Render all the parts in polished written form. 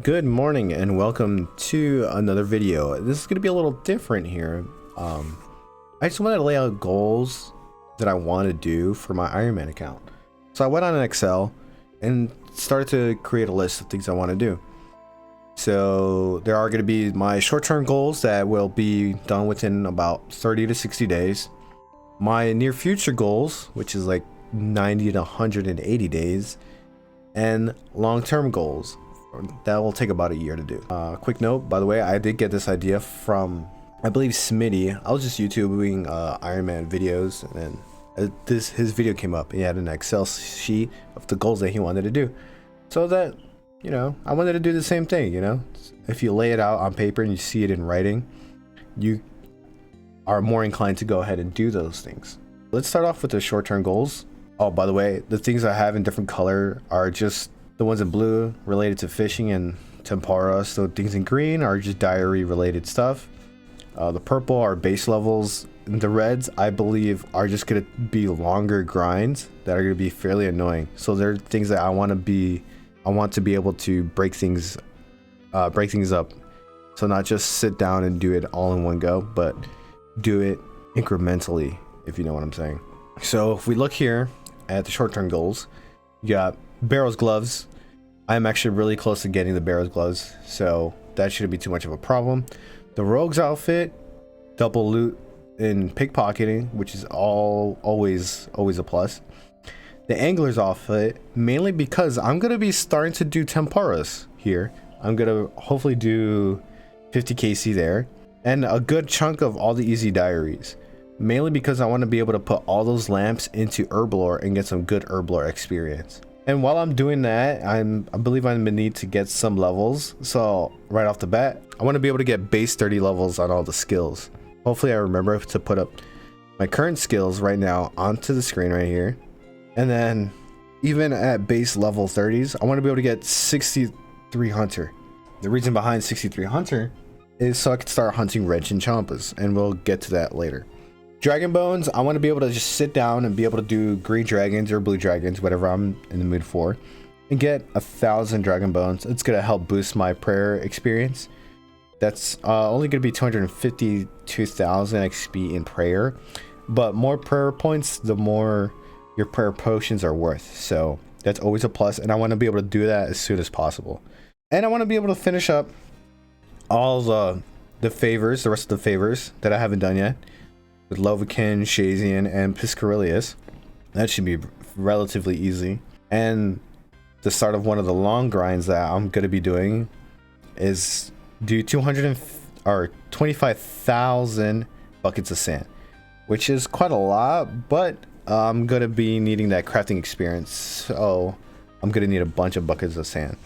Good morning and welcome to another video. This is going to be a little different here. I just wanted to lay out goals that I want to do for my Ironman account. So I went on an Excel and started to create a list of things I want to do. So there are going to be my short-term goals that will be done within about 30 to 60 days. My near future goals, which is like 90 to 180 days, and long-term goals that will take about a year to do. Quick note, by the way, I did get this idea from, I believe, Smitty. I was just YouTubing Ironman videos, and then his video came up. He had an Excel sheet of the goals that he wanted to do. So that, you know, I wanted to do the same thing, you know? If you lay it out on paper and you see it in writing, you are more inclined to go ahead and do those things. Let's start off with the short-term goals. Oh, by the way, the things I have in different color are just the ones in blue related to fishing and tempura. So things in green are just diary related stuff. The purple are base levels. And the reds, I believe, are just going to be longer grinds that are going to be fairly annoying. So they're things that I want to be able to break things up. So not just sit down and do it all in one go, but do it incrementally, if you know what I'm saying. So if we look here at the short-term goals, you got Barrow's gloves. I'm actually really close to getting the Barrow's gloves, so that shouldn't be too much of a problem. The Rogue's outfit, double loot in pickpocketing, which is always a plus. The Angler's outfit, mainly because I'm gonna be starting to do tempuras here. I'm gonna hopefully do 50 kc there, and a good chunk of all the easy diaries. Mainly because I want to be able to put all those lamps into Herblore and get some good Herblore experience. And while I'm doing that, I believe I'm gonna need to get some levels. So right off the bat, I want to be able to get base 30 levels on all the skills. Hopefully I remember to put up my current skills right now onto the screen right here. And then even at base level 30s, I want to be able to get 63 Hunter. The reason behind 63 Hunter is so I can start hunting Wrench and Champas, and we'll get to that later. Dragon Bones, I want to be able to just sit down and be able to do green dragons or blue dragons, whatever I'm in the mood for, and get 1,000 Dragon Bones. It's going to help boost my prayer experience. That's only going to be 252,000 XP in prayer, but more prayer points, the more your prayer potions are worth. So that's always a plus, and I want to be able to do that as soon as possible. And I want to be able to finish up all the favors, the rest of the favors that I haven't done yet, with Lovakin, Shazian, and Piscarilius. That should be relatively easy. And the start of one of the long grinds that I'm going to be doing is do 25,000 buckets of sand, which is quite a lot, but I'm going to be needing that crafting experience. So I'm going to need a bunch of buckets of sand.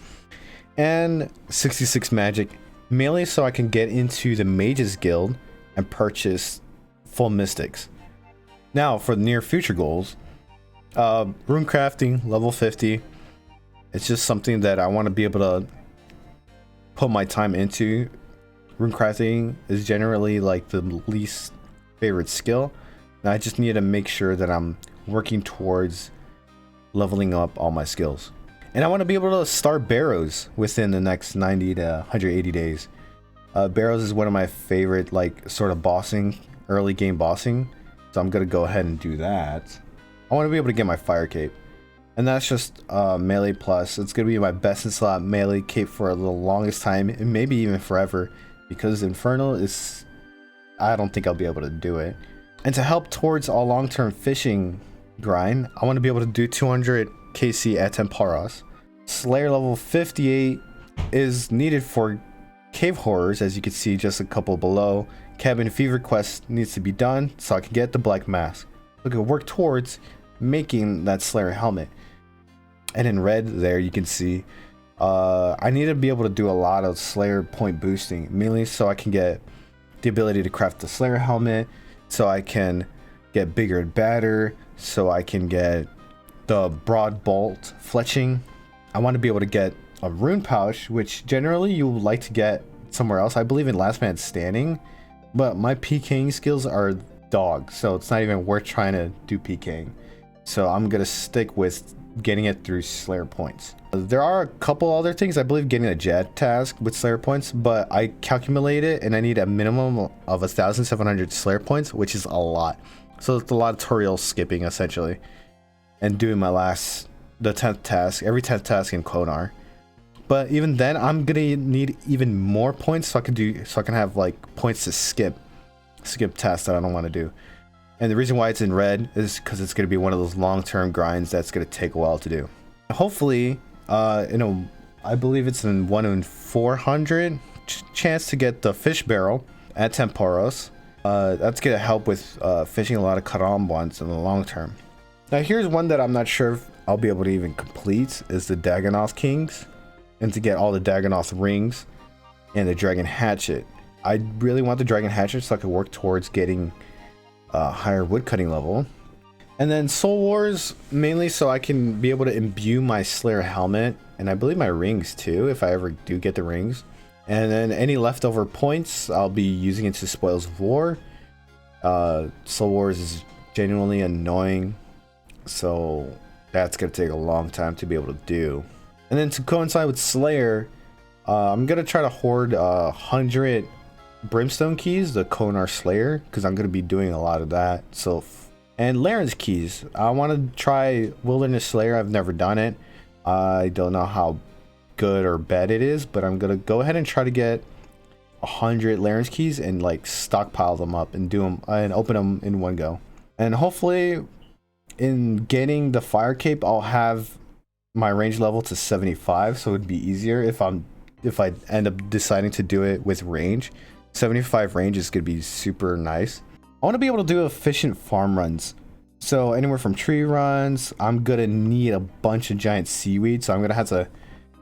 And 66 magic, mainly so I can get into the Mages Guild and purchase full mystics. Now for the near future goals, rune crafting level 50. It's just something that I want to be able to put my time into. Rune crafting is generally like the least favorite skill, and I just need to make sure that I'm working towards leveling up all my skills. And I want to be able to start Barrows within the next 90 to 180 days. Barrows is one of my favorite, like, sort of early game bossing, so I'm gonna go ahead and do that. I want to be able to get my fire cape, and that's just melee plus. It's gonna be my best in slot melee cape for the longest time, and maybe even forever, because Infernal is, I don't think I'll be able to do it. And to help towards a long-term fishing grind, I want to be able to do 200 kc at Temporos. Slayer level 58 is needed for cave horrors, as you can see just a couple below. Cabin Fever quest needs to be done so I can get the black mask. We can work towards making that Slayer helmet. And in red there you can see I need to be able to do a lot of Slayer point boosting, mainly so I can get the ability to craft the Slayer helmet, so I can get bigger and badder, so I can get the broad bolt fletching. I want to be able to get a rune pouch, which generally you would like to get somewhere else. I believe in Last Man Standing, but my PKing skills are dog, so it's not even worth trying to do PKing. So I'm gonna stick with getting it through Slayer points. There are a couple other things. I believe getting a jet task with Slayer points, but I calculated it and I need a minimum of 1,700 Slayer points, which is a lot. So it's a lot of tutorial skipping essentially, and doing the 10th task, every 10th task in Konar. But even then, I'm gonna need even more points so I can have like points to skip tasks that I don't want to do. And the reason why it's in red is because it's gonna be one of those long-term grinds that's gonna take a while to do. Hopefully, I believe it's in 1 in 400 chance to get the fish barrel at Temporos. That's gonna help with fishing a lot of Karam ones in the long term. Now here's one that I'm not sure if I'll be able to even complete, is the Dagenaus Kings, and to get all the Dagenaus rings and the dragon hatchet. I really want the dragon hatchet so I can work towards getting a higher woodcutting level. And then Soul Wars, mainly so I can be able to imbue my Slayer helmet, and I believe my rings too, if I ever do get the rings. And then any leftover points I'll be using into Spoils of War. Soul Wars is genuinely annoying, so that's gonna take a long time to be able to do. And then to coincide with Slayer, I'm gonna try to hoard 100 Brimstone keys, the Konar Slayer, because I'm gonna be doing a lot of that. So, and Laren's keys. I want to try Wilderness Slayer. I've never done it. I don't know how good or bad it is, but I'm gonna go ahead and try to get 100 Laren's keys and like stockpile them up and do them and open them in one go. And hopefully, in getting the fire cape, I'll have my range level to 75, so it'd be easier if I end up deciding to do it with range. 75 range is gonna be super nice. I want to be able to do efficient farm runs, so anywhere from tree runs. I'm gonna need a bunch of giant seaweed, so I'm gonna have to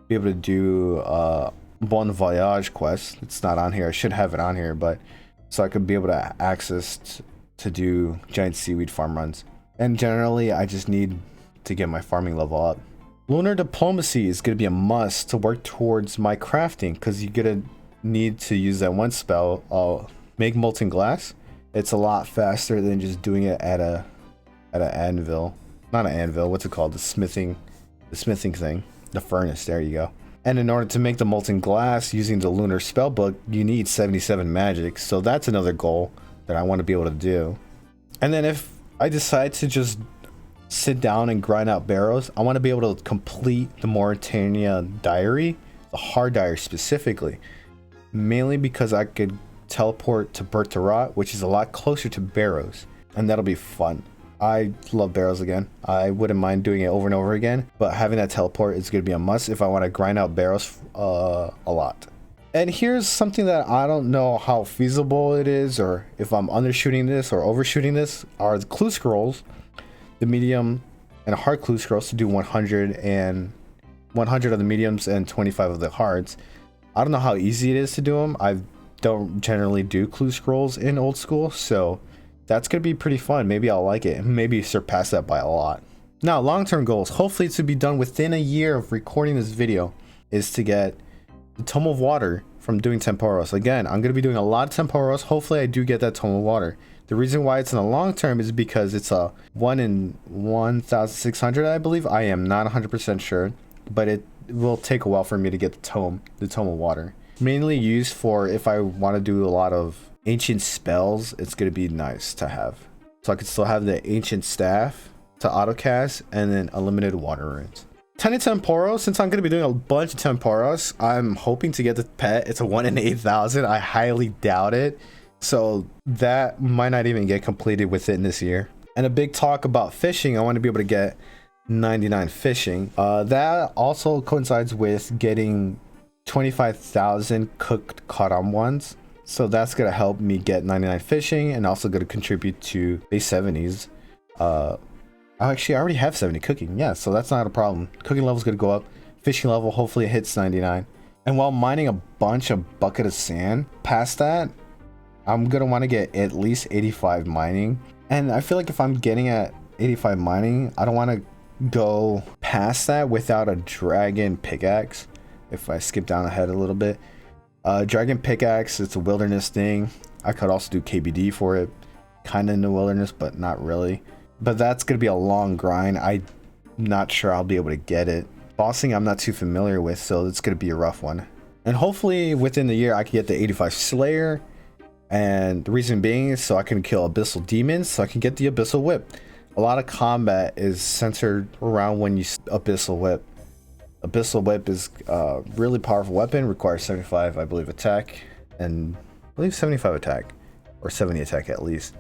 be able to do Bon Voyage quest. It's not on here. I should have it on here, but so I could be able to access to do giant seaweed farm runs. And generally, I just need to get my farming level up. Lunar Diplomacy is going to be a must to work towards my crafting, because you're going to need to use that one spell, Make Molten Glass. It's a lot faster than just doing it at an anvil. Not an anvil, what's it called? The smithing thing. The furnace, there you go. And in order to make the Molten Glass using the Lunar Spellbook, you need 77 magic. So that's another goal that I want to be able to do. And then if I decide to just sit down and grind out barrows, I want to be able to complete the Mauritania Diary, the hard diary specifically, mainly because I could teleport to Bertarat, which is a lot closer to barrows, and that'll be fun. I love barrows again. I wouldn't mind doing it over and over again, but having that teleport is going to be a must if I want to grind out barrows a lot. And here's something that I don't know how feasible it is, or if I'm undershooting this or overshooting this, are the clue scrolls, the medium and hard clue scrolls, to do 100 of the mediums and 25 of the hards. I don't know how easy it is to do them. I don't generally do clue scrolls in old school, so that's gonna be pretty fun. Maybe I'll like it, maybe surpass that by a lot. Now, long-term goals, hopefully to be done within a year of recording this video, is to get the Tome of Water from doing Temporos. Again, I'm gonna be doing a lot of Temporos. Hopefully I do get that Tome of Water. The reason why it's in the long term is because it's a 1 in 1,600, I believe. I am not 100% sure, but it will take a while for me to get the Tome of Water. Mainly used for if I want to do a lot of ancient spells, it's going to be nice to have. So I could still have the ancient staff to autocast and then unlimited water runes. Tiny Temporos, since I'm going to be doing a bunch of Temporos, I'm hoping to get the pet. It's a 1 in 8,000. I highly doubt it. So that might not even get completed within this year. And a big talk about fishing, I want to be able to get 99 fishing. That also coincides with getting 25,000 cooked Karam ones. So that's going to help me get 99 fishing, and also going to contribute to base 70s. Actually, I already have 70 cooking. Yeah, so that's not a problem. Cooking level is going to go up. Fishing level, hopefully it hits 99. And while mining a bunch of bucket of sand, past that, I'm going to want to get at least 85 mining. And I feel like if I'm getting at 85 mining, I don't want to go past that without a dragon pickaxe. If I skip down ahead a little bit. Dragon pickaxe, it's a wilderness thing. I could also do KBD for it. Kind of in the wilderness, but not really. But that's going to be a long grind. I not sure I'll be able to get it. Bossing I'm not too familiar with, so it's going to be a rough one. And hopefully within the year I can get the 85 Slayer. And the reason being is so I can kill Abyssal Demons, so I can get the Abyssal Whip. A lot of combat is centered around when you Abyssal Whip. Abyssal Whip is a really powerful weapon, requires 75, I believe, attack, and I believe 75 attack, or 70 attack at least.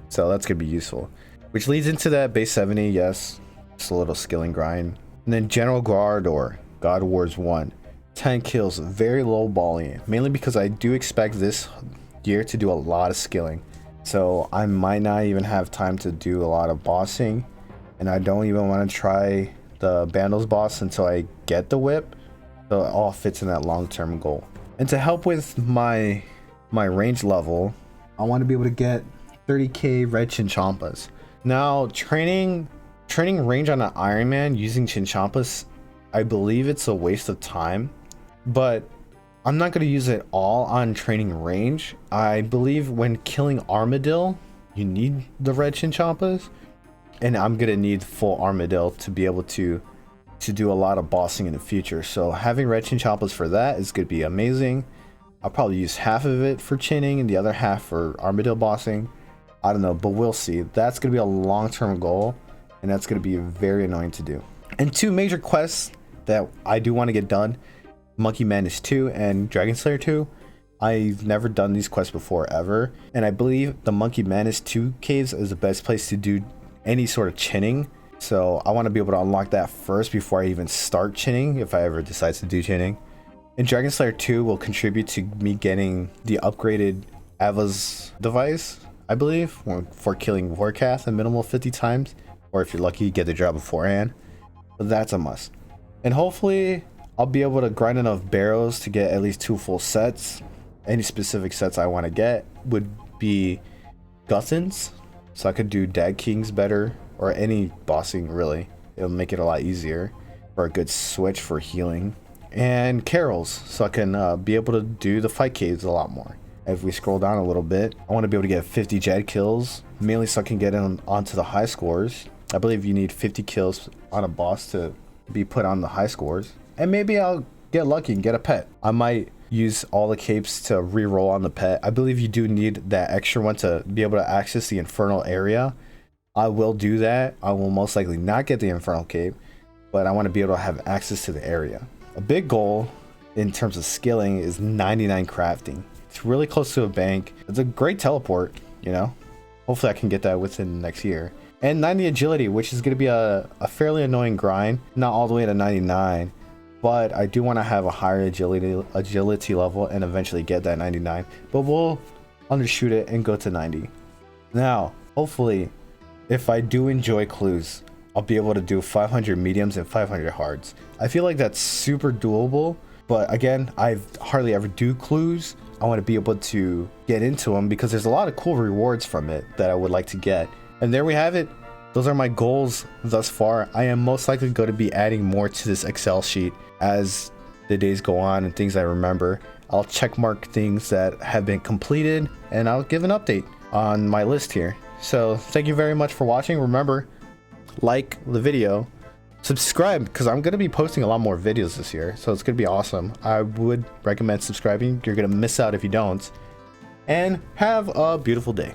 So that's going to be useful. Which leads into that base 70, yes, just a little skilling grind. And then General Guardor, God Wars 1. 10 kills, very low balling, mainly because I do expect this year to do a lot of skilling. So I might not even have time to do a lot of bossing, and I don't even want to try the Bandles boss until I get the whip. So it all fits in that long-term goal. And to help with my range level, I want to be able to get 30k red Chinchompas. Now training range on an Ironman using Chinchompas, I believe it's a waste of time, but I'm not going to use it all on training range. I believe when killing Armadillo, you need the red Chinchompas, and I'm going to need full Armadillo to be able to do a lot of bossing in the future. So having red Chinchompas for that is going to be amazing. I'll probably use half of it for chinning and the other half for Armadillo bossing. I don't know, but we'll see. That's going to be a long-term goal, and that's going to be very annoying to do. And 2 major quests that I do want to get done: Monkey Madness 2 and Dragon Slayer 2. I've never done these quests before ever, and I believe the Monkey Madness 2 caves is the best place to do any sort of chinning. So I want to be able to unlock that first before I even start chinning, if I ever decide to do chinning. And Dragon Slayer 2 will contribute to me getting the upgraded Ava's device, I believe, for killing Warcath a minimal 50 times, or if you're lucky, get the job beforehand. But that's a must. And hopefully I'll be able to grind enough barrows to get at least 2 full sets. Any specific sets I want to get would be Guthans, so I could do Dagenaus Kings better, or any bossing really. It'll make it a lot easier, for a good switch for healing. And Carols, so I can be able to do the fight caves a lot more. If we scroll down a little bit, I want to be able to get 50 Jed kills, mainly so I can get onto the high scores. I believe you need 50 kills on a boss to be put on the high scores. And maybe I'll get lucky and get a pet. I might use all the capes to re-roll on the pet. I believe you do need that extra one to be able to access the infernal area. I will do that. I will most likely not get the infernal cape, but I want to be able to have access to the area. A big goal in terms of skilling is 99 crafting. It's really close to a bank. It's a great teleport, you know. Hopefully I can get that within the next year. And 90 agility, which is going to be a fairly annoying grind. Not all the way to 99, but I do want to have a higher agility level and eventually get that 99. But we'll undershoot it and go to 90. Now, hopefully, if I do enjoy clues, I'll be able to do 500 mediums and 500 hards. I feel like that's super doable, but again, I hardly ever do clues. I want to be able to get into them because there's a lot of cool rewards from it that I would like to get. And there we have it. Those are my goals thus far. I am most likely going to be adding more to this Excel sheet as the days go on and things I remember. I'll check mark things that have been completed and I'll give an update on my list here. So thank you very much for watching. Remember, like the video, subscribe, because I'm going to be posting a lot more videos this year, so it's going to be awesome. I would recommend subscribing. You're going to miss out if you don't. And have a beautiful day.